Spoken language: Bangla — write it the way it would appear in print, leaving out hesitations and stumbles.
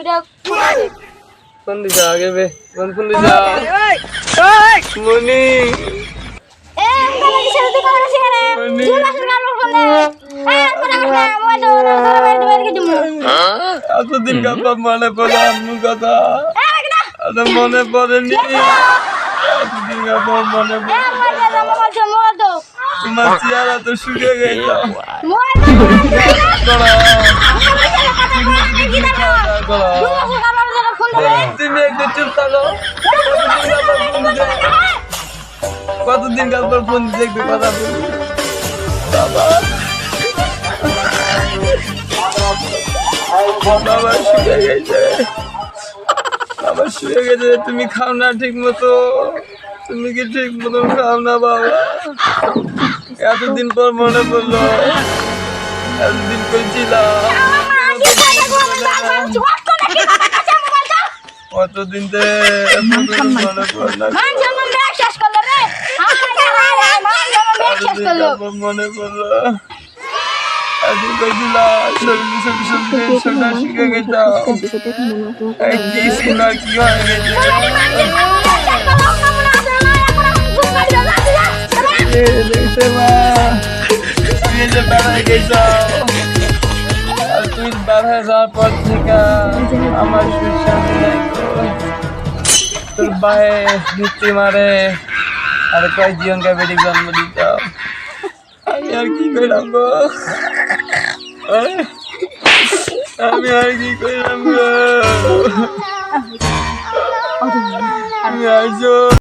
দুইটা কোন দিকে আগে বে কোন দিকে মনি এ আমি কি সেটা কথা বলছি কেন মনি তুই মাসের কাম করলে কথা কথা মই তো বাইরে কি দিমু এতদিন কাপা মনে পড়ে আম্মু কথা আরে মনে পড়েনি এতদিন কাপা মনে পড়ে আমার দাদা মামা জমা তো তোমার চেহারা তো শুকিয়ে গেল মই তো তুমি একটু চুপ থাকো কতদিন কাপড় ফোন দিয়ে একটু কথা বলি বাবা বাবা শুয়ে গেছে বাবা শুয়ে গেছে তুমি খাও না ঠিক মতো তুমি কি ঠিক মতো খাও না বাবা এতদিন পর মনে পড়লো এতদিন কইছিলাম কতদিন মনে পড়লো মনে পড়লো এতদিন কইছিলাম শরীর শিখে গেছিলাম কি শোনা কি হয়ে গেছে দেখতে মা তুই যে বেড়ায় গেছ আর তুই বেড়ায় যাওয়ার পর থেকে আমার সুশান্তি নাই তোর বাহে মিষ্টি মারে আর কয় জীবনকে বেটি জন্ম দিত আমি আর কি করলাম গো আমি আর কি করলাম গো আমি আর